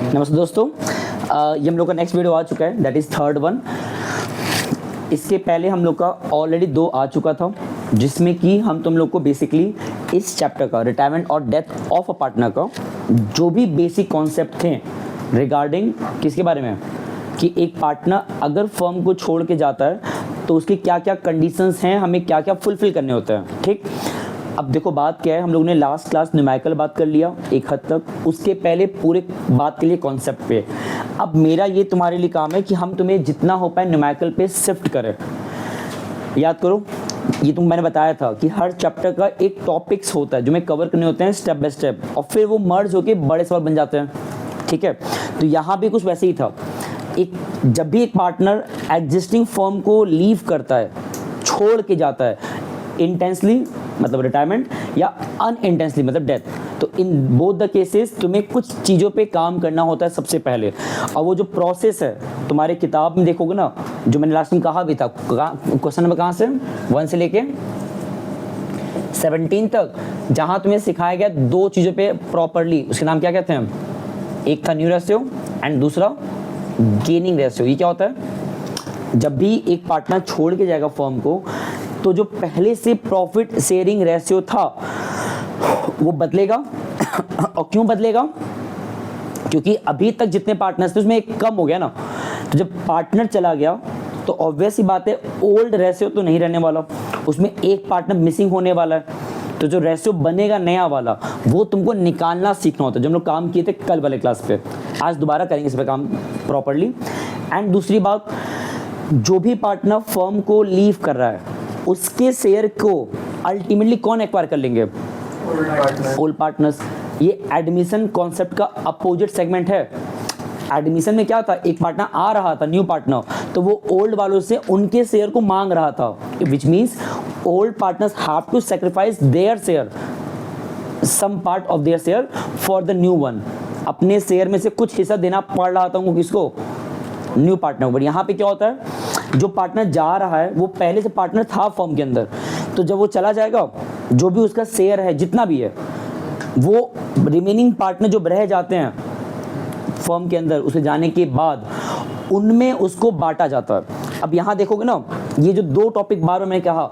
नमस्ते दोस्तों, ये हम लोग का नेक्स्ट वीडियो आ चुका है, दैट इज़ थर्ड वन। इसके पहले हम लोग का ऑलरेडी 2 आ चुका था, जिसमें कि हम तुम लोग को बेसिकली इस चैप्टर का रिटायरमेंट और डेथ ऑफ अ पार्टनर का जो भी बेसिक कॉन्सेप्ट थे रिगार्डिंग किसके बारे में, कि एक पार्टनर अगर फर्म को छोड़ के जाता है तो उसके क्या क्या कंडीशंस हैं, हमें क्या क्या फुलफिल करने होते हैं। ठीक, अब देखो बात क्या है, हम लोगों ने लास्ट क्लास न्यूमेरिकल बात कर लिया एक हद तक, उसके पहले पूरे बात के लिए कॉन्सेप्ट पे। अब मेरा ये तुम्हारे लिए काम है कि हम तुम्हें जितना हो पाए न्यूमेरिकल पे शिफ्ट करें। याद करो, ये मैंने बताया था कि हर चैप्टर का एक टॉपिक्स होता है जो मैं कवर करने होते हैं स्टेप बाय स्टेप, और फिर वो मर्ज होके बड़े सवाल बन जाते हैं। ठीक है, तो यहाँ भी कुछ वैसे ही था। जब भी एक पार्टनर एग्जिस्टिंग फर्म को लीव करता है, छोड़ के जाता है, इंटेंसली मतलब रिटायरमेंट या अनइंटेंसली मतलब डेथ, तो इन बोथ द केसेस तुम्हें कुछ चीज़ों पे काम करना होता है सबसे पहले। और वो जो प्रोसेस है तुम्हारे किताब में देखोगे ना, जो मैंने लास्ट में कहा भी था, क्वेश्चन नंबर कहाँ से 1 से लेके 17 तक, जहाँ तुम्हें सिखाया गया 2 चीज़ों पे प्रॉपरली, उसके नाम क्या कहते हैं, एक था न्यू रेशियो एंड दूसरा गेनिंग रेशियो। ये क्या होता है, जब भी एक पार्टनर छोड़ के जाएगा फर्म को, तो जो पहले से प्रॉफिट शेयरिंग रेशियो था वो बदलेगा। और क्यों बदलेगा, क्योंकि अभी तक जितने पार्टनर्स थे उसमें एक कम हो गया ना, तो जब पार्टनर चला गया तो ऑब्वियस ही बात है ओल्ड रेशियो तो नहीं रहने वाला, उसमें एक पार्टनर मिसिंग होने वाला है। तो जो रेशियो बनेगा नया वाला, वो तुमको निकालना सीखना होता है, जो हम लोग काम किए थे कल वाले क्लास पे। आज दोबारा करेंगे इस पर काम प्रॉपरली। एंड दूसरी बात, जो भी पार्टनर फर्म को लीव कर रहा है उसके शेयर को अल्टीमेटली कौन एक्वायर कर लेंगे, ओल्ड पार्टनर्स। ये एडमिशन कॉन्सेप्ट का अपोजिट सेगमेंट है। एडमिशन में क्या था, एक पार्टनर आ रहा था न्यू पार्टनर, तो वो ओल्ड वालों से उनके शेयर को मांग रहा था, which means old partners have to sacrifice their share, some part of their share for the new one. अपने शेयर में से कुछ हिस्सा देना पड़ रहा था उनको, किसको, न्यू पार्टनर। बट यहाँ पे क्या होता है, जो पार्टनर जा रहा है वो पहले से पार्टनर था फर्म के अंदर, तो जब वो चला जाएगा जो भी उसका शेयर है जितना भी है, वो रिमेनिंग पार्टनर जो रह जाते हैं फर्म के अंदर, उसे जाने के बाद उनमें उसको बांटा जाता है। अब यहाँ देखोगे ना, ये जो 2 टॉपिक बार मैंने कहा,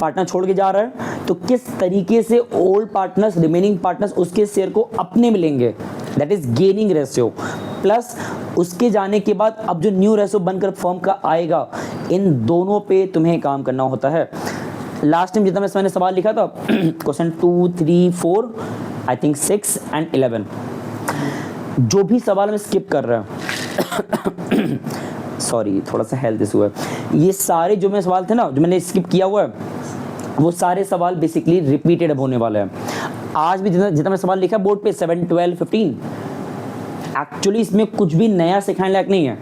पार्टनर छोड़ के जा रहा है तो किस तरीके से ओल्ड पार्टनर्स, रिमेनिंग पार्टनर्स उसके शेयर को अपने मिलेंगे, that is gaining ratio. Plus उसके जाने के बाद अब जो न्यू रेशियो बनकर फर्म का आएगा, इन दोनों पे तुम्हें काम करना होता है। लास्ट टाइम जितना मैंने सवाल लिखा था, क्वेश्चन 2, 3, 4, आई थिंक 6 एंड 11, जो भी सवाल मैं स्किप कर रहा हूँ सॉरी, थोड़ा सा हेल्थ इशू है, ये सारे जो मैं सवाल थे ना जो मैंने स्किप किया हुआ है, वो सारे सवाल बेसिकली रिपीटेड अब होने वाले हैं। आज भी जितना मैं सवाल लिखा बोर्ड पे 7, 12, 15, एक्चुअली इसमें कुछ भी नया सिखाने लायक नहीं है।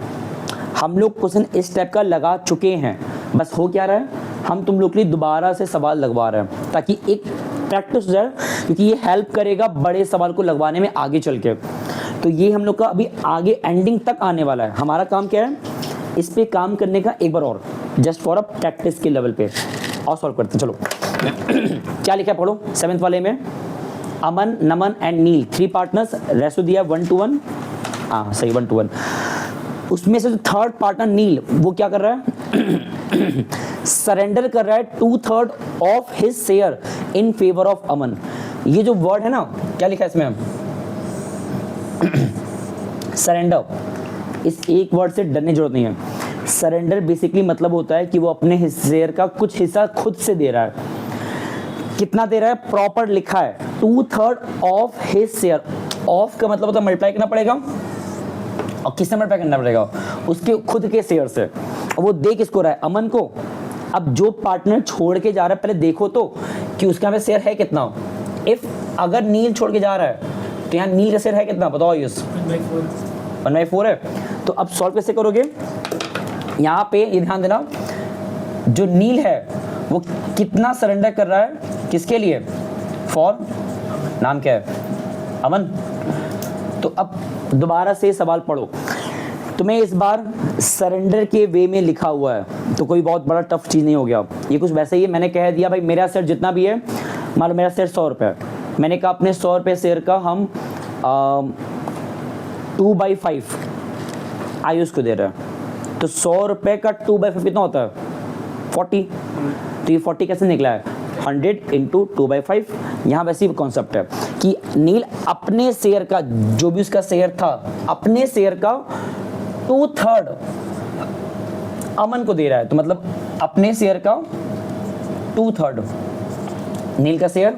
हम लोग क्वेश्चन इस टाइप का लगा चुके हैं, बस हो क्या रहा है, हम तुम लोग के लिए दोबारा से सवाल लगवा रहे हैं ताकि एक प्रैक्टिस हो जाए, क्योंकि ये हेल्प करेगा बड़े सवाल को लगवाने में आगे चल के। तो ये हम लोग का अभी आगे एंडिंग तक आने वाला है। हमारा काम क्या है, इस पे काम करने का एक बार और, जस्ट फॉर अ प्रैक्टिस के लेवल पे, और सॉल्व करते हैं। चलो क्या लिखा है पढ़ो। 7th वाले में अमन, नमन एंड नील 3 पार्टनर्स, रेशो दिया 1 to 1, हाँ सही 1 to 1। उसमें से जो थर्ड पार्टनर नील, वो क्या कर रहा है सरेंडर कर रहा है 2/3 of his share in favour of Aman. ये जो वर्ड है ना, क्या लिखा है इसमें सरेंडर, इस एक वर्ड से डरने की जरूरत नहीं है। सरेंडर बेसिकली मतलब होता है कि वो अपने शेयर का कुछ हिस्सा खुद से दे रहा है। कितना दे रहा है, प्रॉपर लिखा है 2/3 ऑफ हिज शेयर। ऑफ का मतलब होता है मल्टीप्लाई करना पड़ेगा, और किससे मल्टीप्लाई करना पड़ेगा, उसके खुद के शेयर से। और वो दे किसको रहा है, अमन को। अब जो पार्टनर छोड़ के जा रहा है, पहले देखो तो कि उसका में शेयर है कितना। इफ अगर नील छोड़ के जा रहा है तो यहाँ नील का शेयर है कितना, बताओ। 1/4 है। तो अब सॉल्व कैसे करोगे, यहाँ पे ये ध्यान देना, जो नील है वो कितना सरेंडर कर रहा है, किसके लिए, फॉर, नाम क्या है, अमन। तो अब दोबारा से सवाल पढ़ो। तुम्हें इस बार सरेंडर के वे में लिखा हुआ है, तो कोई बहुत बड़ा टफ चीज़ नहीं हो गया। ये कुछ वैसे ही है, मैंने कह दिया भाई मेरा शेयर जितना भी है, मान लो मेरा शेयर 100 रुपये है, मैंने कहा अपने 100 रुपये शेयर का हम 2/5 आयुष को दे रहा है, तो 100 रुपए का 2/5 कितना होता है? 40। तो ये 40 कैसे निकला है? 100 इंटू 2/5। यहाँ वैसे ही कॉन्सेप्ट है कि नील अपने शेयर का, जो भी उसका शेयर था, अपने शेयर का 2/3 अमन को दे रहा है। तो मतलब अपने शेयर का 2/3, नील का शेयर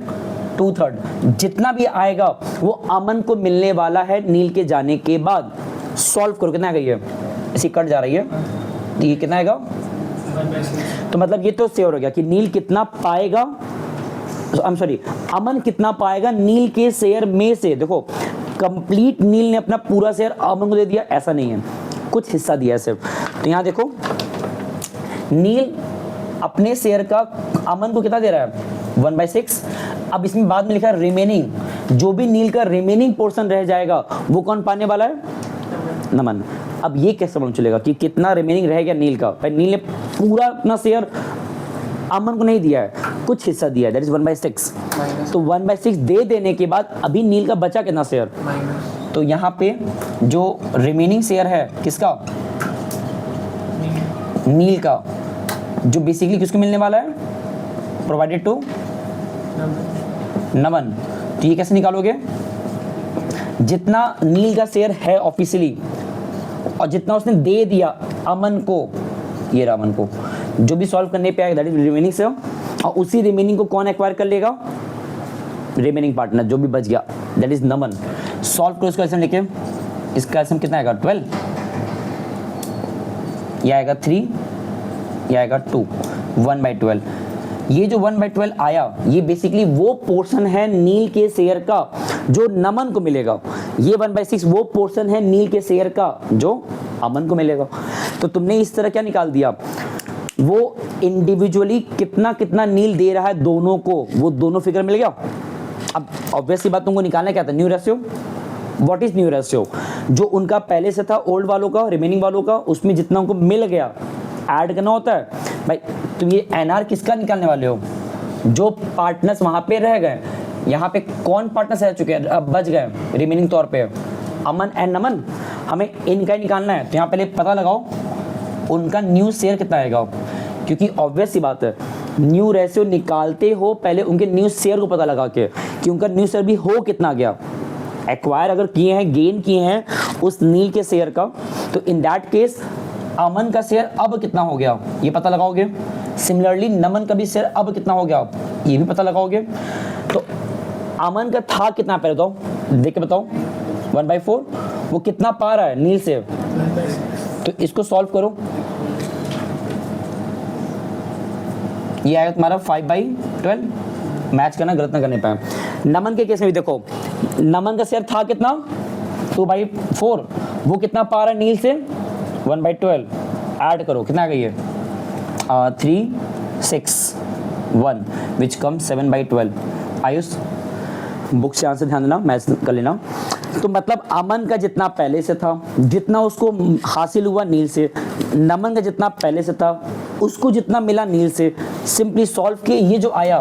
2/3, जितना भी आएगा वो अमन को मिलने वाला है नील के जाने के बाद। सॉल्व करो, कितना आ गई है? ऐसी कट जा रही है, तो ये कितना आएगा? तो मतलब ये तो शेयर हो गया कि नील कितना पाएगा, आई एम सॉरी, अमन कितना पाएगा नील के शेयर में से। देखो कंप्लीट नील ने अपना पूरा शेयर अमन को दे दिया, ऐसा नहीं है, कुछ हिस्सा दिया है सिर्फ। तो यहाँ देखो नील अपने शेयर का अमन को कितना दे रहा है? 1/6। अब इसमें बाद में लिखा है रिमेनिंग, जो भी नील का रिमेनिंग पोर्शन रह जाएगा वो कौन पाने वाला है? नमन। अब ये कैसे मालूम चलेगा कि कितना रिमेनिंग रह गया नील का? भाई नील ने पूरा अपना शेयर अमन को नहीं दिया है, कुछ हिस्सा दिया है, दैट इज 1/6। तो 1/6 दे देने के बाद अभी नील का बचा कितना शेयर? तो यहाँ पे जो रिमेनिंग शेयर है किसका? नील का, जो बेसिकली किसको मिलने वाला है? प्रोवाइडेड टू नमन। तो ये कैसे निकालोगे? जितना नील का शेयर है ऑफिशियली और जितना उसने दे दिया अमन को, ये रहा अमन को, जो भी सॉल्व करने पे आएगा दैट इज रिमेनिंग शेयर, और उसी रिमेनिंग को कौन एक्वायर कर लेगा? रिमेनिंग पार्टनर, जो भी बच गया दैट इज नमन। सॉल्व करो इसका एल्सियम लेके, इसका एल्सियम कितना आएगा? 12, ये आएगा 3, ये आएगा 2, 1/12। ये जो 1/12 आया ये बेसिकली वो पोर्शन है नील के शेयर का जो नमन को मिलेगा, ये 1/6 वो पोर्शन है नील के शेयर का जो अमन को मिलेगा। तो तुमने इस तरह क्या निकाल दिया? वो इंडिविजुअली कितना कितना नील दे रहा है दोनों को, वो दोनों फिगर मिल गया। अब ऑब्वियसली बात तुमको निकालना क्या था? New ratio. What is new ratio? जो उनका पहले से था ओल्ड वालों का, रिमेनिंग वालों का, उसमें जितना उनको मिल गया ऐड करना होता है। भाई तुम ये एनआर किसका निकालने वाले हो? जो पार्टनर्स वहां पे रह गए, यहाँ पे कौन पार्टनर्स रह चुके हैं, अब बच गए रिमेनिंग तौर पे? अमन एंड नमन। हमें इनका ही निकालना है। तो यहाँ पहले पता लगाओ उनका न्यू शेयर कितना आएगा, क्योंकि ऑब्वियस सी बात है न्यू रेशियो निकालते हो पहले उनके न्यू शेयर को पता लगा के कि उनका न्यू शेयर भी हो कितना गया, एक्वायर अगर किए हैं, गेन किए हैं उस नील के शेयर का, तो इन दैट केस अमन का शेयर अब कितना हो गया ये पता लगाओगे। सिमिलरली नमन का भी शेयर अब कितना हो गया ये भी पता लगाओगे। तो अमन का था कितना पहले बताओ, देख के बताओ। 1/4 वो कितना पा रहा है नील से? तो इसको सॉल्व करो, ये आएगा तुम्हारा 5/12। मैच करना, गलत ना करने पाए। नमन के केस में भी देखो, नमन का शेयर था कितना? 2/4। वो कितना पा रहा है नील से? 1/12। ऐड करो, कितना आ गई है? 3, 6, 1 विच कम 7/12। आयुष बुक से आंसर ध्यान देना, मैच कर लेना। तो मतलब अमन का जितना पहले से था, जितना उसको हासिल हुआ नील से, नमन का जितना पहले से था उसको जितना मिला नील से, सिंपली सॉल्व किए, ये जो आया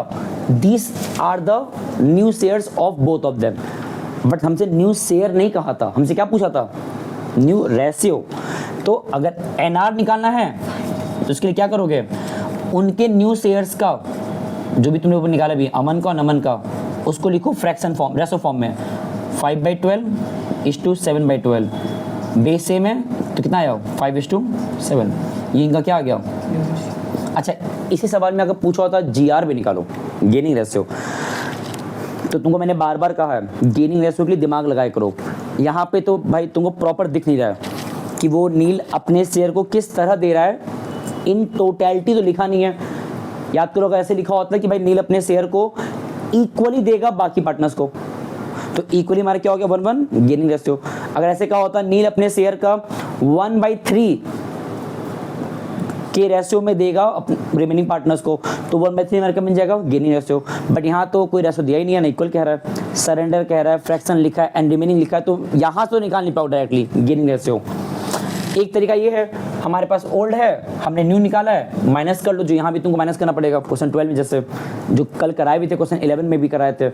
these are the new shares of both of them. But हमसे न्यू शेयर नहीं कहा था, हमसे क्या पूछा था? New ratio. तो अगर एनआर निकालना है तो उसके लिए क्या करोगे? उनके न्यू शेयर्स का जो भी तुमने ऊपर निकाला भी, अमन का और नमन का, उसको लिखो फ्रैक्शन फॉर्म, रेशो फॉर्म में। 5/12:7/12 बेस सेम है तो कितना आया? 5:7। ये इनका क्या आ गया? अच्छा, इसी सवाल में अगर पूछा होता जीआर भी निकालो, गेनिंग रेशियो, तो तुमको मैंने बार बार कहा है गेनिंग रेशियो के लिए दिमाग लगाए करो। यहाँ पे तो भाई तुमको प्रॉपर दिख नहीं रहा है कि वो नील अपने शेयर को किस तरह दे रहा है, इन टोटलिटी तो लिखा नहीं है। याद करो अगर ऐसे लिखा होता है कि भाई नील अपने शेयर को इक्वली देगा बाकी पार्टनर्स को, तो इक्वली हमारा क्या हो गया? 1/1 गेनिंग रेशियो। अगर ऐसे कहा होता नील अपने शेयर का 1/3 के रेशियो में देगा रिमेनिंग पार्टनर्स को, तो 1/3 हमारे मिल जाएगा गेनिंग रेशियो। बट यहाँ तो कोई रेशियो दिया ही नहीं है, ना इक्वल कह रहा है, सरेंडर कह रहा है, फ्रैक्शन लिखा है एंड रिमेनिंग लिखा है, तो यहाँ तो निकाल नहीं पाओ डायरेक्टली गेनिंग रेशियो। एक तरीका ये है, हमारे पास ओल्ड है, हमने न्यू निकाला है, माइनस कर लो, जो यहाँ भी तुमको माइनस करना पड़ेगा क्वेश्चन 12 में, जैसे जो कल कराए भी थे क्वेश्चन 11 में भी कराए थे,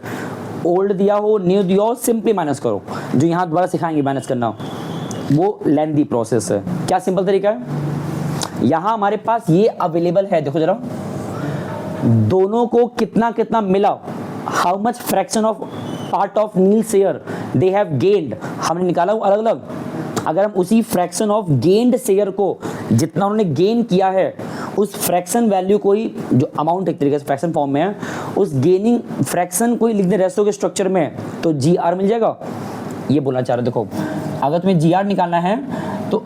ओल्ड दिया हो, न्यू दिया हो, सिंपली माइनस करो। जो यहाँ दोबारा सिखाएंगे माइनस करना, वो लेंथी प्रोसेस है। क्या सिंपल तरीका है, यहाँ हमारे पास ये अवेलेबल है, देखो जरा दोनों को कितना कितना मिला, how much fraction of part of Neel share they have gained, हमने निकाला वो अलग अलग। अगर हम उसी फ्रैक्शन ऑफ गेन्ड शेयर को, जितना उन्होंने गेन किया है, उस फ्रैक्शन वैल्यू को ही, जो अमाउंट एक तरीके से फ्रैक्शन फॉर्म में है, उस गेनिंग फ्रैक्शन को ही लिख दे रेशो के स्ट्रक्चर में, तो जी आर मिल जाएगा। ये बोलना चाह रहे देखो, अगर तुम्हें जी आर निकालना है तो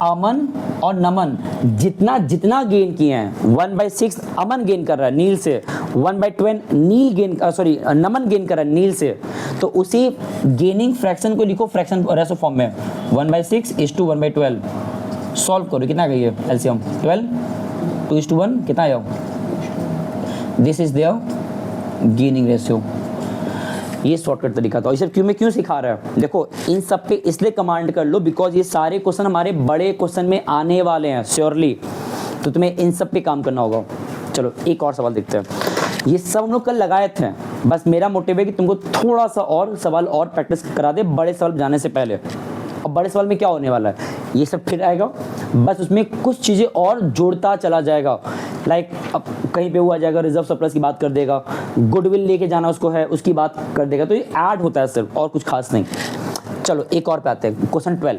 अमन और नमन जितना जितना गेन किए हैं, 1/6 अमन गेन कर रहा है नील से, 1/12 नील गेन नमन गेन कर रहा है नील से, तो उसी गेनिंग फ्रैक्शन को लिखो फ्रैक्शन रेशो फॉर्म में, 1/6 इज टू 1/12। सॉल्व करो, कितना गई है एलसीएम, 12, 2:1 कितना आया, this is their gaining ratio. ये शॉर्टकट तरीका था। और इसे क्यों सिखा रहा है, देखो इन सब पे इसलिए कमांड कर लो बिकॉज ये सारे क्वेश्चन हमारे बड़े क्वेश्चन में आने वाले हैं श्योरली, तो तुम्हें इन सब पे काम करना होगा। चलो एक और सवाल देखते हैं, ये सब हम लोग कल लगाए थे, बस मेरा मोटिव है कि तुमको थोड़ा सा और सवाल और प्रैक्टिस करा दे बड़े सवाल जाने से पहले। और बड़े सवाल में क्या होने वाला है, ये सब फिर आएगा, बस उसमें कुछ चीज़ें और जोड़ता चला जाएगा। लाइक अब कहीं पे हुआ जाएगा रिजर्व सरप्लस की बात कर देगा, गुडविल लेके जाना उसको है उसकी बात कर देगा, तो ये ऐड होता है सिर्फ, और कुछ खास नहीं। चलो एक और पे आते हैं, क्वेश्चन 12।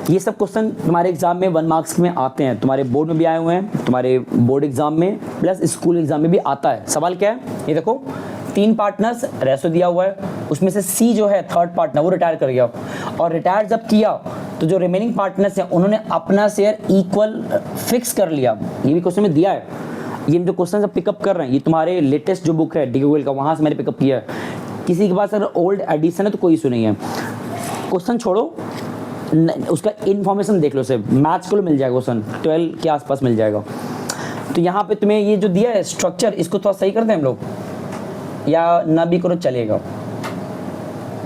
ये सब क्वेश्चन तुम्हारे एग्जाम में 1 मार्क्स में आते हैं, तुम्हारे बोर्ड में भी आए हुए हैं, तुम्हारे बोर्ड एग्जाम में प्लस स्कूल एग्जाम में भी आता है। सवाल क्या है, ये देखो 3 पार्टनर्स रेशो दिया हुआ है, उसमें से सी जो है थर्ड पार्टनर वो रिटायर कर गया, और रिटायर जब किया तो जो रिमेनिंग पार्टनर्स हैं उन्होंने अपना शेयर इक्वल फिक्स कर लिया। ये भी क्वेश्चन में दिया है, ये जो क्वेश्चन सब पिकअप कर रहे हैं ये तुम्हारे लेटेस्ट जो बुक है डीगूगल का, वहाँ से मैंने पिकअप किया है। किसी के पास अगर ओल्ड एडिशन है तो कोई इशू नहीं है, क्वेश्चन छोड़ो उसका इन्फॉर्मेशन देख लो, सिर्फ मैथ्स को मिल जाएगा, क्वेश्चन 12 के आसपास मिल जाएगा। तो यहाँ पे तुम्हें ये जो दिया है स्ट्रक्चर, इसको थोड़ा सही कर दें हम लोग, या ना भी करो चलेगा,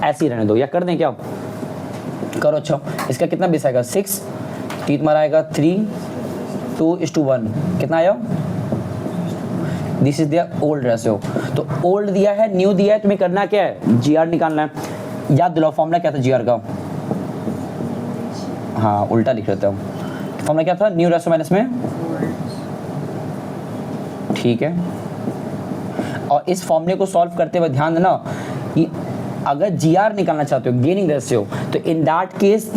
ऐसे ही रहने दो, या कर दें क्या, करो। अच्छा इसका कितना बेस आएगा, 6, तो तुम्हारा आएगा 3, 2:1, कितना आया, this is the old ratio. तो ओल्ड दिया है, न्यू दिया है, तुम्हें करना क्या है, जीआर निकालना है। याद दिलाओ फॉर्मूला क्या था जीआर का, हाँ उल्टा लिख लेते हैं, फॉर्मूला क्या था, न्यू रेशियो माइनस में, ठीक है। और इस फॉर्मूले को सॉल्व करते हुए ध्यान देना कि अगर जीआर निकालना चाहते हो गेनिंग रेशियो, तो इन दैट केस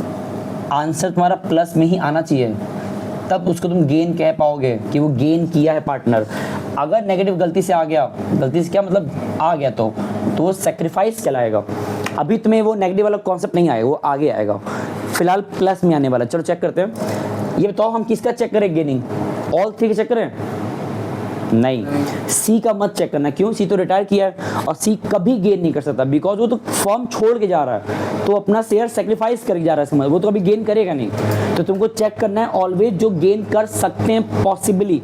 आंसर तुम्हारा प्लस में ही आना चाहिए, तब उसको तुम गेन कह पाओगे कि वो गेन किया है पार्टनर। अगर नेगेटिव गलती से आ गया, गलती से क्या मतलब आ गया, तो वो सेक्रीफाइस कहलाएगा। अभी तुम्हें वो नेगेटिव वाला कॉन्सेप्ट नहीं आएगा, वो आगे आएगा, फिलहाल प्लस में आने वाला। चलो चेक करते हैं, ये बताओ हम किसका चेक करें गेनिंग, ऑल 3 का चेक करें, नहीं सी का मत चेक करना, क्यों, सी तो रिटायर किया है और सी कभी गेन नहीं कर सकता, बिकॉज वो तो फॉर्म छोड़ के जा रहा है, तो अपना शेयर सेक्रीफाइस करके जा रहा है, समझ, वो तो कभी गेन करेगा नहीं। तो तुमको चेक करना है ऑलवेज जो गेन कर सकते हैं पॉसिबली,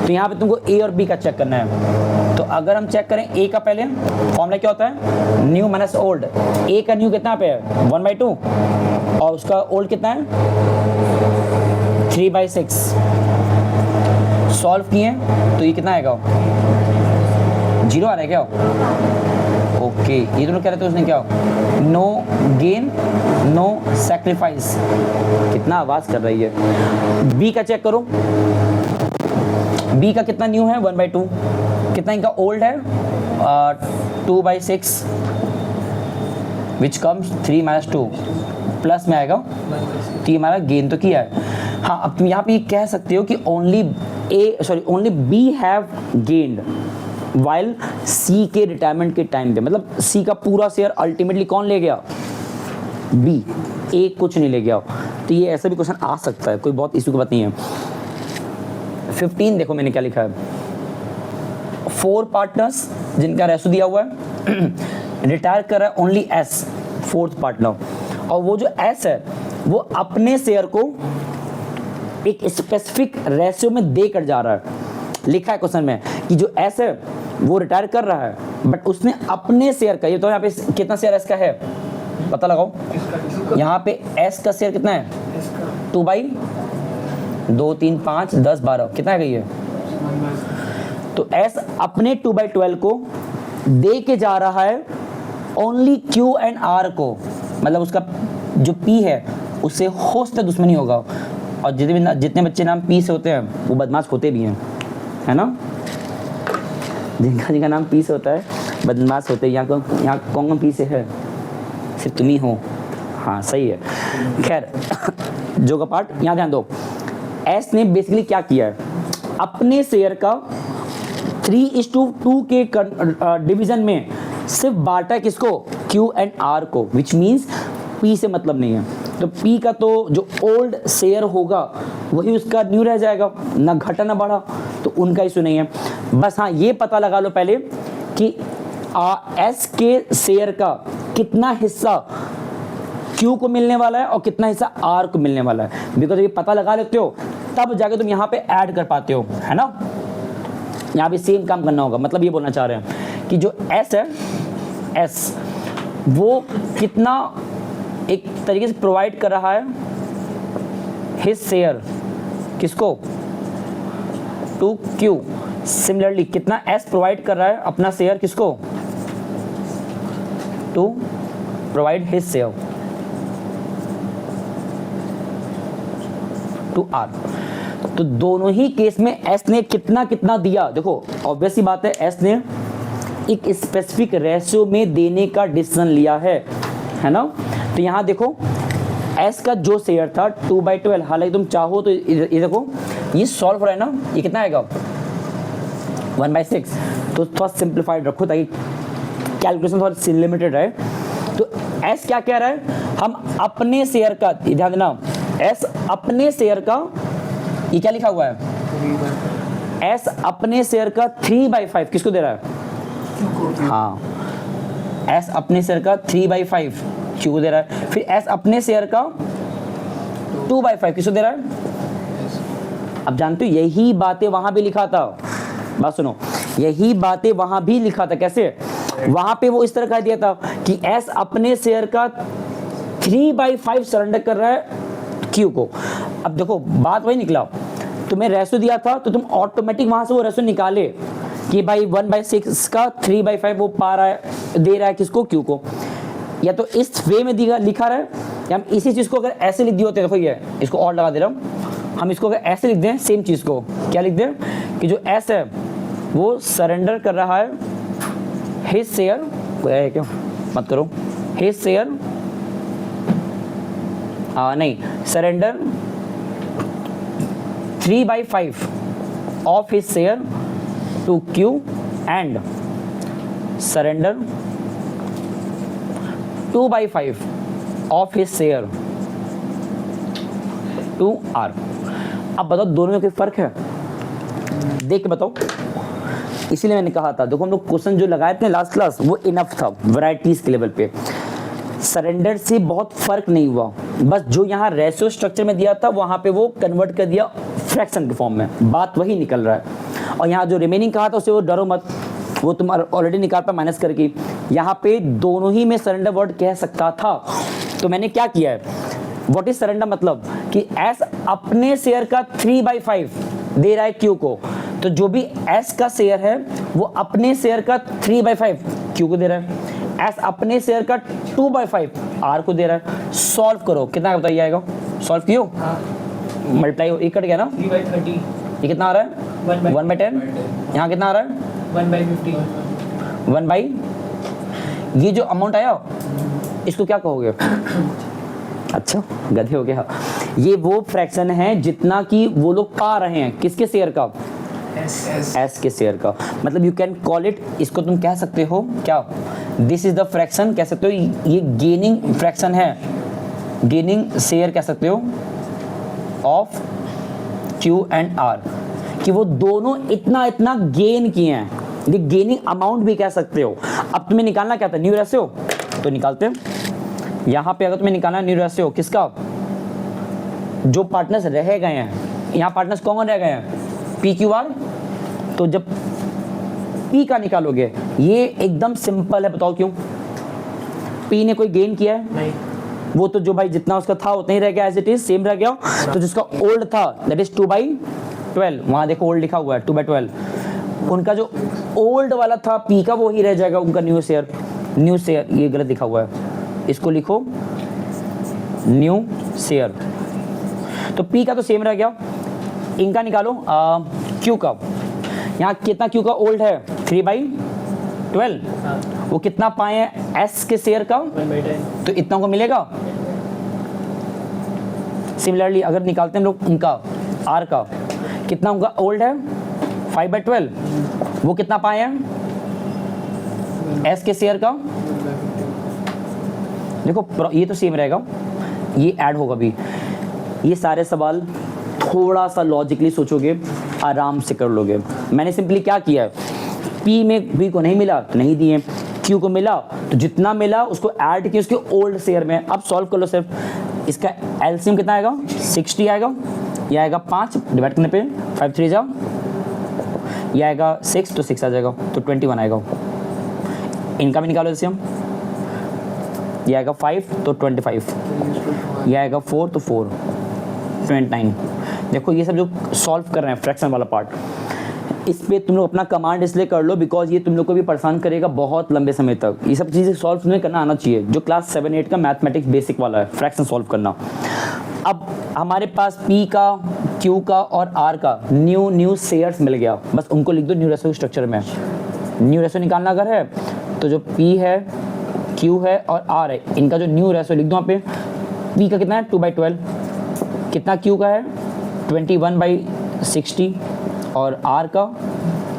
तो यहाँ पे तुमको ए और बी का चेक करना है। तो अगर हम चेक करें ए का, पहले फॉर्मूला क्या होता है, न्यू माइनस ओल्ड, ए का न्यू कितना पे है 1/2, और उसका ओल्ड कितना है 3/6। सॉल्व किए तो ये कितना आएगा, 0 आ रहा है क्या, ओके। ये दोनों कह रहे थे उसने क्या, नो गेन नो सैक्रिफाइस, कितना आवाज कर रही है। बी का चेक करो, बी का कितना न्यू है 1/2, कितना इनका ओल्ड है 2/6, विच कम्स 3 - 2, प्लस में आएगा, तो ये हमारा गेन तो किया है। हाँ अब तुम यहाँ पे ये कह सकते हो कि only B have gained while C के रिटायरमेंट के टाइम पे, मतलब सी का पूरा शेयर अल्टीमेटली कौन ले गया, बी, ए कुछ नहीं ले गया। तो ये ऐसा भी क्वेश्चन आ सकता है, कोई बहुत इशू की बात नहीं है। 15 देखो मैंने क्या लिखा है, 4 पार्टनर्स जिनका रेशो दिया हुआ है, रिटायर कर रहा है ओनली एस, 4th पार्टनर, और वो जो एस है वो अपने शेयर को एक स्पेसिफिक रेशियो में देकर जा रहा है। लिखा है क्वेश्चन में कि जो एस है वो रिटायर कर रहा है, बट उसने अपने शेयर का, ये तो यहाँ पे कितना शेयर एस का है पता लगाओ, यहाँ पे एस का शेयर कितना है 2/2, 3, 5, 10, 12, कितना है ये, तो एस अपने 2/12 को दे के जा रहा है ओनली क्यू एंड आर को, मतलब उसका जो पी है उससे हो सकता दुश्मनी होगा। और जितने बच्चे नाम पी से होते हैं वो बदमाश होते भी हैं, है ना। जिनका नाम पी से होता है बदमाश होते हैं। यहाँ कौन पी से है? सिर्फ तुम ही हो। हाँ सही है। खैर जो का पार्ट यहाँ ध्यान दो। एस ने बेसिकली क्या किया है, अपने शेयर का 3:2 के डिवीजन में सिर्फ बांटा किसको, क्यू एंड आर को, विच मीन्स पी से मतलब नहीं है। तो पी का तो जो ओल्ड शेयर होगा वही उसका न्यू रह जाएगा, ना घटा ना बढ़ा, तो उनका इशू नहीं है। बस हाँ ये पता लगा लो पहले कि एस के शेयर का कितना हिस्सा क्यू को मिलने वाला है और कितना हिस्सा आर को मिलने वाला है। बिकॉज ये पता लगा लेते हो तब जाके तुम यहाँ पे ऐड कर पाते हो, है ना। यहाँ भी सेम काम करना होगा। मतलब ये बोलना चाह रहे हैं कि जो एस है, एस वो कितना एक तरीके से प्रोवाइड कर रहा है हिज शेयर किसको, टू क्यू। सिमिलरली कितना एस प्रोवाइड कर रहा है अपना शेयर किसको, to provide his share to R. तो दोनों ही केस में एस ने कितना कितना दिया, देखो ऑब्वियस ही बात है एस ने एक स्पेसिफिक रेशियो में देने का डिसीजन लिया है ना। तो यहाँ देखो एस का जो शेयर था 2/12, हालांकि तुम चाहो तो ये देखो ये सॉल्व हो रहा है ना, ये कितना आएगा 1/6। तो थोड़ा सिंप्लीफाइड रखो ताकि कैलकुलेशन थोड़ा लिमिटेड रहे। तो एस क्या कह रहा है, हम अपने शेयर का, ध्यान देना एस अपने शेयर का, ये क्या लिखा हुआ है, एस अपने शेयर का 3/5 किसको दे रहा है, हाँ एस अपने शेयर का 3/5 क्यू को दे रहा है। फिर एस अपने शेयर का 2/5 किसको दे रहा है। अब जानते हो यही बातें वहां भी लिखा था, बात सुनो, यही बातें वहां भी लिखा था। कैसे, वहां पे वो इस तरह कह दिया था कि एस अपने शेयर का 3/5 सरेंडर कर रहा है क्यू को। अब देखो बात वही निकला, तुम्हें रेशो दिया था तो तुम ऑटोमेटिक वहां से वो रेशो निकाले कि भाई 1/6 का 3/5 वो पा रहा है, दे रहा है किसको, क्यू को। या तो इस वे में लिखा रहा है, या हम इसी चीज को अगर ऐसे लिख दिए होते, देखो ये इसको और लगा दे रहा हूं, हम इसको अगर ऐसे लिख दें सेम चीज को, क्या लिख दें कि जो एस है वो सरेंडर कर रहा है हिज शेयर, क्यों मत करो, हिज शेयर नहीं, surrender 3/5 of his share to Q and surrender 2/5 of his share to R. अब बताओ दोनों में कोई फर्क है, देख के बताओ। इसीलिए मैंने कहा था, देखो हम लोग क्वेश्चन जो लगाए थे लास्ट क्लास वो इनफ था वैरायटीज के लेवल पे, सरेंडर से बहुत फर्क नहीं हुआ। बस जो यहाँ रेशियो स्ट्रक्चर में दिया था वहां पे वो कन्वर्ट कर दिया फ्रैक्शन के फॉर्म में, बात वही निकल रहा है। और यहाँ जो रिमेनिंग कहा था उसे वो डरो मत, वो तुम ऑलरेडी निकाल पाए माइनस करके। यहाँ पे दोनों ही में सरेंडर वर्ड कह सकता था, तो मैंने क्या किया है, व्हाट इज सरेंडर मतलब कि एस अपने शेयर का 3/5 दे रहा है क्यू को, तो जो भी एस का शेयर है वो अपने शेयर का 3/5 क्यू को दे रहा है, एस अपने शेयर का 2/5 आर को दे रहा है। सॉल्व करो, कितना बताइए आएगा, सॉल्व कियो मल्टीप्लाई हो, कट गया ना 3/30, ये कितना आ रहा है 1/10, यहाँ कितना आ रहा है 1/50, 1 बाई, ये जो अमाउंट आया इसको क्या कहोगे, अच्छा गधे हो गया, ये वो फ्रैक्शन है जितना कि वो लोग पा रहे हैं किसके शेयर का, एस के शेयर का। मतलब यू कैन कॉल इट, इसको तुम कह सकते हो क्या, दिस इज द फ्रैक्शन कह सकते हो, ये गेनिंग फ्रैक्शन है, गेनिंग शेयर कह सकते हो ऑफ क्यू एंड आर, कि वो दोनों इतना इतना गेन किए हैं, ये गेनिंग अमाउंट भी कह सकते हो। अब तुम्हें निकालना क्या था, न्यू रेशियो, तो निकालते हैं। यहाँ पे अगर तुम्हें निकालना न्यू रेशियो किसका, जो पार्टनर्स रह गए हैं, यहाँ पार्टनर्स कौन रह गए हैं, पी क्यू आर। तो जब पी का निकालोगे ये एकदम सिंपल है, बताओ क्यों, पी ने कोई गेन किया है नहीं, वो तो जो भाई जितना उसका था उतना ही रह गया, एज इट इज सेम रह गया। तो जिसका ओल्ड था दैट इज 2/12, वहां देखो ओल्ड लिखा हुआ है 2/12, उनका जो ओल्ड वाला था पी का वो ही रह जाएगा उनका न्यू शेयर, ये गलत लिखा हुआ है, इसको लिखो न्यू शेयर। तो पी का तो सेम रह गया, इनका निकालो क्यू का। यहाँ कितना क्यू का ओल्ड है 3/12, वो कितना पाए हैं एस के शेयर का, 1/10। तो इतना को मिलेगा। सिमिलरली अगर निकालते हैं हम लोग उनका आर का, कितना उनका ओल्ड है 5/12, वो कितना पाए हैं एस के शेयर का। देखो ये तो सेम रहेगा, ये ऐड होगा भी। ये सारे सवाल थोड़ा सा लॉजिकली सोचोगे आराम से कर लोगे। मैंने सिंपली क्या किया है, पी में बी को नहीं मिला तो नहीं दिए, क्यू को मिला तो जितना मिला उसको ऐड किया उसके ओल्ड शेयर में। अब सॉल्व कर लो सिर्फ। इसका एलसीएम कितना आएगा 60 आएगा, यह आएगा 5 डिवाइड करने पे 5 3 जा, यह आएगा 6 तो 6 आ जाएगा तो 21 आएगा। इनका भी निकालो एलसीएम, यह आएगा 5 तो 25, यह आएगा 4 तो 4 29। देखो ये सब जो सॉल्व कर रहे हैं फ्रैक्शन वाला पार्ट, इस पे तुम लोग अपना कमांड इसलिए कर लो बिकॉज ये तुम लोग को भी परेशान करेगा बहुत लंबे समय तक। ये सब चीज़ें सॉल्व तुम्हें करना आना चाहिए, जो क्लास 7-8 का मैथमेटिक्स बेसिक वाला है, फ्रैक्शन सॉल्व करना। अब हमारे पास पी का, क्यू का और आर का न्यू शेयर्स मिल गया, बस उनको लिख दो न्यू रेशो स्ट्रक्चर में। न्यू रेशो निकालना अगर है तो जो पी है, क्यू है और आर है, इनका जो न्यू रेशो लिख दो यहाँ पे। पी का कितना है 2/12, कितना क्यू का है 21/60 और आर का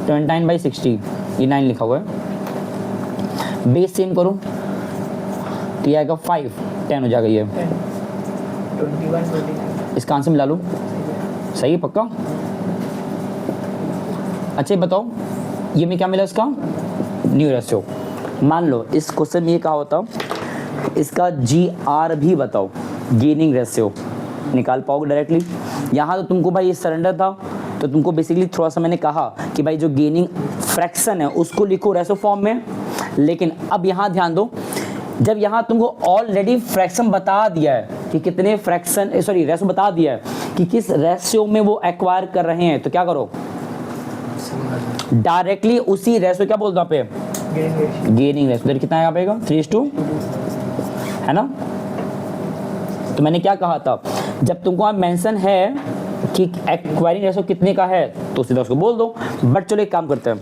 29/60, ये 9 लिखा हुआ है। बेस सेम करो तो ये आएगा 5 10 हो जाएगा ये। 21 29। इसका आंसर मिला लो, सही है पक्का। अच्छा ये बताओ ये में क्या मिला इसका न्यू रेशियो। मान लो इस क्वेश्चन में ये कहा होता इसका GR भी बताओ, गेनिंग रेशियो निकाल पाओगे डायरेक्टली। यहाँ तो तुमको भाई ये सरेंडर था तो तुमको बेसिकली थोड़ा सा मैंने कहा कि भाई जो गेनिंग फ्रैक्शन है उसको लिखो रेशो फॉर्म में। लेकिन अब यहाँ ध्यान दो, जब यहाँ तुमको ऑलरेडी फ्रैक्शन बता दिया है कि कितने फ्रैक्शन रेशो बता दिया है कि किस रेशियो में वो एक्वायर कर रहे हैं, तो क्या करो डायरेक्टली उसी रेशियो क्या बोल दो पे गेनिंग रेशियो। कितना है आएगा 3:2 है ना। तो मैंने क्या कहा था, जब तुमको आप मेंशन है कि एक्वायरिंग रेशो कितने का है तो सीधा उसको बोल दो। बट चलो एक काम करते हैं,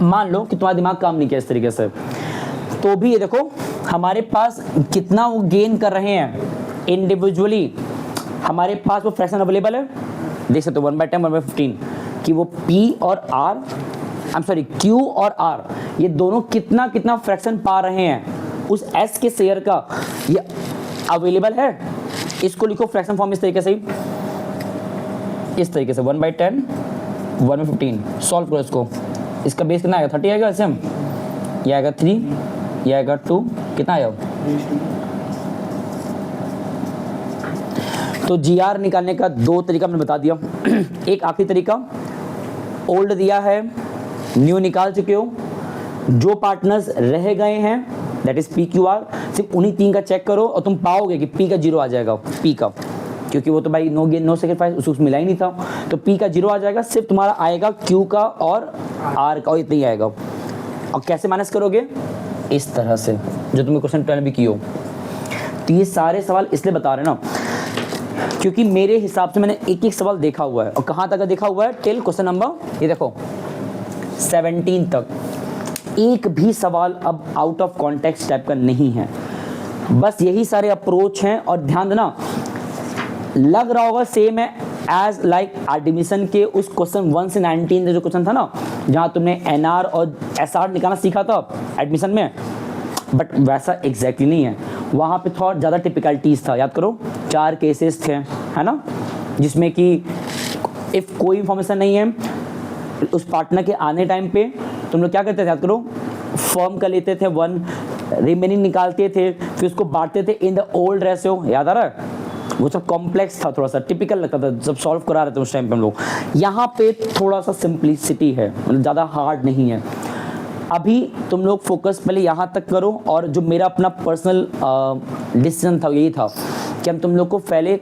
मान लो कि तुम्हारा दिमाग काम नहीं किया इस तरीके से, तो भी ये देखो हमारे पास कितना वो गेन कर रहे हैं इंडिविजुअली, हमारे पास वो फ्रैक्शन अवेलेबल है, देख सकते हो 1/10 1/15 कि वो P और R Q और R ये दोनों कितना कितना फ्रैक्शन पा रहे हैं उस S के शेयर का, ये अवेलेबल है। इसको लिखो फ्रैक्शन फॉर्म इस तरीके से, इस तरीके से 1/10 1/15 सॉल्व करो इसको। इसका बेस कितना आएगा 30 आएगा, सेम ये आएगा 3, ये आएगा 2, कितना आएगा। तो GR निकालने का 2 तरीका मैंने बता दिया। एक आखिरी तरीका, ओल्ड दिया है, न्यू निकाल चुके हो, जो पार्टनर्स रह गए हैं दैट इज PQR, सिर्फ उन्हीं 3 का चेक करो और तुम पाओगे कि P का 0 आ जाएगा, P का, क्योंकि वो तो भाई नो गेन नो सेक्रीफाइस उसको मिला ही नहीं था, तो P का 0 आ जाएगा, सिर्फ तुम्हारा आएगा Q का और R का, और इतना ही आएगा। और कैसे माइनस करोगे, इस तरह से जो तुमने क्वेश्चन 12 भी किए हो। तो ये सारे सवाल इसलिए बता रहे ना क्योंकि मेरे हिसाब से मैंने एक एक सवाल देखा हुआ है, और कहाँ तक देखा हुआ है टिल क्वेश्चन नंबर ये देखो 17 तक। एक भी सवाल अब आउट ऑफ कॉन्टेक्स्ट टाइप का नहीं है, बस यही सारे अप्रोच हैं। और ध्यान देना, लग रहा होगा सेम है एज लाइक एडमिशन के उस क्वेश्चन 1 से 19 जो क्वेश्चन था ना, जहाँ तुमने NR और SR निकालना सीखा था एडमिशन में, बट वैसा एग्जैक्टली नहीं है। वहाँ पे थोड़ा ज़्यादा टिपिकलिटीज़ था, याद करो 4 केसेस थे, है ना, जिसमें कि इफ़ कोई इंफॉर्मेशन नहीं है उस पार्टनर के आने टाइम पे तुम लोग क्या करते थे, याद करो, फॉर्म कर लेते थे 1, रिमेनिंग निकालते थे, फिर उसको बांटते थे इन द ओल्ड रेशियो, याद आ रहा है। वो सब कॉम्प्लेक्स था, थोड़ा सा टिपिकल लगता था जब सॉल्व करा रहे थे उस टाइम पे हम लोग। यहाँ पे थोड़ा सा सिंप्लिसिटी है, मतलब ज़्यादा हार्ड नहीं है। अभी तुम लोग फोकस पहले यहाँ तक करो, और जो मेरा अपना पर्सनल डिसीजन था यही था कि हम तुम लोग को पहले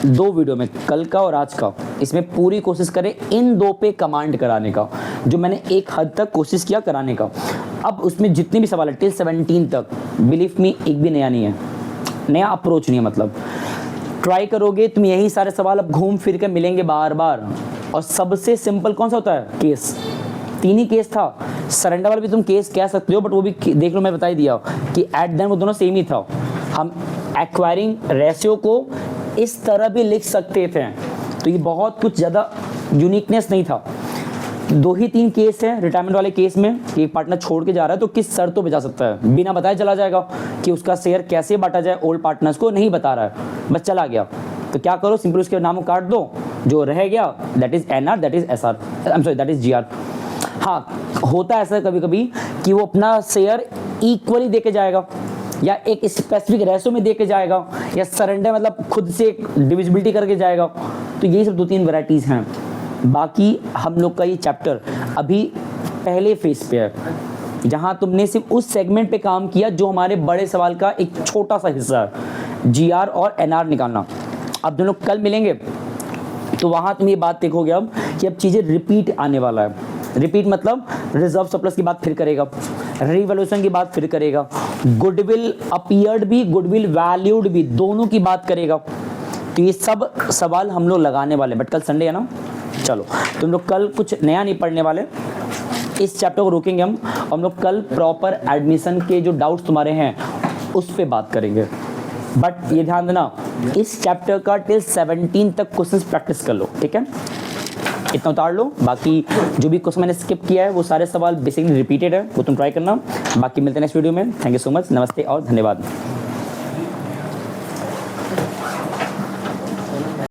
2 वीडियो में, कल का और आज का, इसमें पूरी कोशिश करें इन दो पे कमांड कराने का, जो मैंने एक हद तक कोशिश किया कराने का। अब उसमें जितने भी सवाल है टिल 17 तक, बिलीव मी एक भी नया नहीं है, नया अप्रोच नहीं है। मतलब ट्राई करोगे तुम यही सारे सवाल अब घूम फिर के मिलेंगे बार बार। और सबसे सिंपल कौन सा होता है? केस। 3 ही केस था। सरेंडर वाला भी तुम केस कह सकते हो, बट वो भी देख लो, मैं बता ही दिया कि एट देन वो दोनों सेम ही था। हम एक्वायरिंग रेशियो को इस तरह भी लिख सकते थे, तो ये बहुत कुछ ज़्यादा यूनिकनेस नहीं था। 2 ही 3 केस है रिटायरमेंट वाले केस में कि एक पार्टनर छोड़ के जा रहा है तो किस शर्तों पे जा सकता है, बिना बताए चला जाएगा कि उसका शेयर कैसे बांटा जाए ओल्ड पार्टनर्स को, नहीं बता रहा है, बस चला गया। तो क्या करो, सिंपल उसके नाम को काट दो, जो रह गया that is NR, that is SR, I am sorry that is GR. हाँ, होता है ऐसा कभी कभी कि वो अपना शेयर इक्वली दे के जाएगा, या एक स्पेसिफिक रेशो में दे के जाएगा, या सरेंडर मतलब खुद से एक डिविजिबिलिटी करके जाएगा। तो यही सब 2-3 वैरायटीज़ हैं। बाकी हम लोग का ये चैप्टर अभी पहले फेज पे है, जहाँ तुमने सिर्फ उस सेगमेंट पे काम किया जो हमारे बड़े सवाल का एक छोटा सा हिस्सा है, जीआर और एनआर निकालना। अब दोनों कल मिलेंगे तो वहाँ तुम ये बात देखोगे अब कि अब चीज़ें रिपीट आने वाला है। रिपीट मतलब रिजर्व सरप्लस की बात फिर करेगा, रिवैल्यूएशन की बात फिर करेगा, गुडविल अपीयर्ड भी, गुडविल वैल्यूड भी, दोनों की बात करेगा। तो ये सब सवाल हम लोग लगाने वाले, बट कल संडे है ना, चलो तुम लोग कल कुछ नया नहीं पढ़ने वाले, इस चैप्टर को रोकेंगे हम लोग कल प्रॉपर एडमिशन के जो डाउट्स तुम्हारे हैं उस पर बात करेंगे। बट ये ध्यान देना, इस चैप्टर का टिल 17 तक क्वेश्चंस प्रैक्टिस कर लो, ठीक है, इतना उतार लो। बाकी जो भी क्वेश्चन मैंने स्किप किया है वो सारे सवाल बेसिकली रिपीटेड है, वो तुम ट्राई करना। बाकी मिलते हैं नेक्स्ट वीडियो में। थैंक यू सो मच, नमस्ते और धन्यवाद।